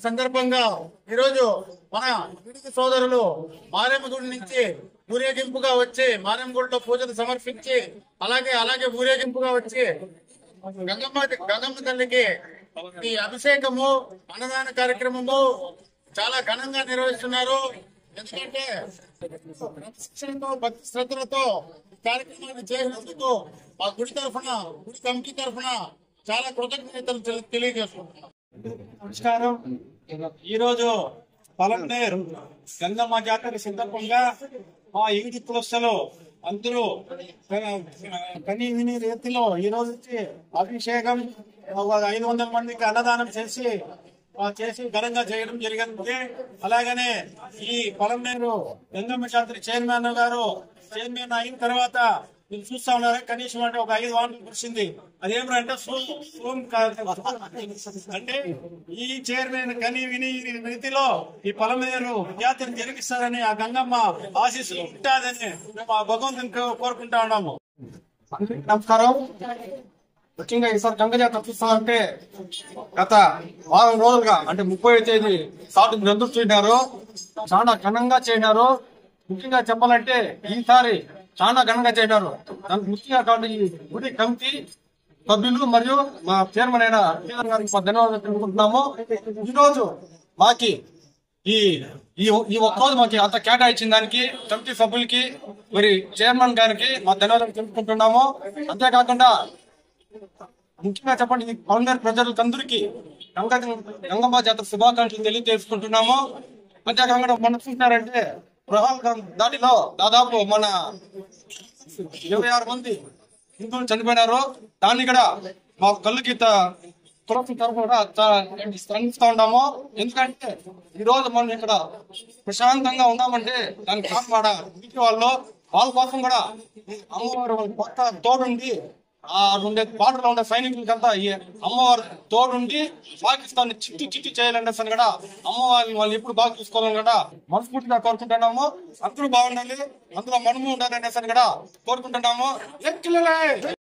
సందర్భంగా ఈరోజు మన గిడికి సోదరులు మారేమ్మగుడి నుంచి ఊరేగింపుగా వచ్చి మారేమ్మగుడిలో పూజలు సమర్పించి అలాగే ఊరేగింపుగా వచ్చి గంగమ్మ తల్లికి ఈ అభిషేకము అన్నదాన కార్యక్రమము చాలా ఘనంగా నిర్వహిస్తున్నారు. ఎందుకంటే శిక్షణతో భక్తి శ్రద్ధలతో ఈ కార్యక్రమాన్ని చేసినందుకు మా గుడి కమిటీ తరఫున చాలా కృతజ్ఞతలు తెలియజేస్తున్నాం. నమస్కారం. ఈరోజు పలంనేరు గంగమ్మ జాతర సందర్భంగా మా ఈడి కులస్తులు అందరూ కనీ విని రీతిలో ఈ రోజు అభిషేకం 500 మందికి అన్నదానం చేసి ఘనంగా చేయడం జరిగింది. అలాగనే ఈ పలంనేరు గంగమ్మ జాతర చైర్మన్ అయిన తర్వాత మీరు చూస్తా ఉన్నారు కనీసం అంటే ఒక 5 వారాలు కురిసింది. అదేమంటే అంటే ఈ చైర్మన్ కని విని రీతిలో ఈ పొలమేరు జాతర జరిగిస్తారని ఆ గంగమ్మ ఆశీస్సులు ఉంటాదని మేము ఆ భగవంతుని కోరుకుంటా ఉన్నాము. నమస్కారం. ముఖ్యంగా ఈసారి గంగ జాతర చూస్తామంటే గత వారం రోజులుగా అంటే 30వ తేదీ స్టార్టింగ్ ఎదురు చూసినారు. చాలా ఘనంగా చేసినారు. ముఖ్యంగా చెప్పాలంటే ఈసారి చాలా ఘనంగా చేసినారు. దానికి ముఖ్యంగా కాబట్టి ఈ గుడి కమిటీ సభ్యులు మరియు మా చైర్మన్ అయిన శ్రీధర్ గారికి మా ధన్యవాదాలు తెలుపుకుంటున్నాము. ఈ రోజు మాకి ఈ ఒక్కరోజు మాకు అంత కేటాయించిన దానికి కమిటీ సభ్యులకి మరి చైర్మన్ గారికి మా ధన్యవాదాలు తెలుపుకుంటున్నాము. అంతేకాకుండా ముఖ్యంగా చెప్పండి ఈ పౌండర్ ప్రజలందరికీ గంగమ్మ జాతర శుభాకాంక్షలు తెలియజేసుకుంటున్నాము. అంతేకాకుండా మనం చూసినారంటే దాడిలో దాదాపు మన 26 మంది హిందువులు చనిపోయినారు. దాన్ని కూడా మా కళ్ళు గీత కులసం తరఫున కూడా స్పందిస్తూ ఉన్నాము. ఎందుకంటే ఈ రోజు మనం ఇక్కడ ప్రశాంతంగా ఉన్నామంటే దానికి కారణం ఇంటి వాళ్ళ కోసం కూడా అమ్మవారు కొత్త తోడుండి ఆ బార్డర్లో ఉండే సైనికులకంతా ఈ అమ్మవారు తోడుండి పాకిస్తాన్ చిట్టి చేయాలనే కూడా అమ్మవారిని వాళ్ళు ఎప్పుడు బాగా చూసుకోవాలని కూడా మనస్ఫూర్తిగా కోరుకుంటున్నాము. అందరూ బాగుండాలి, అందులో మనము ఉండాలనే కూడా కోరుకుంటున్నాము.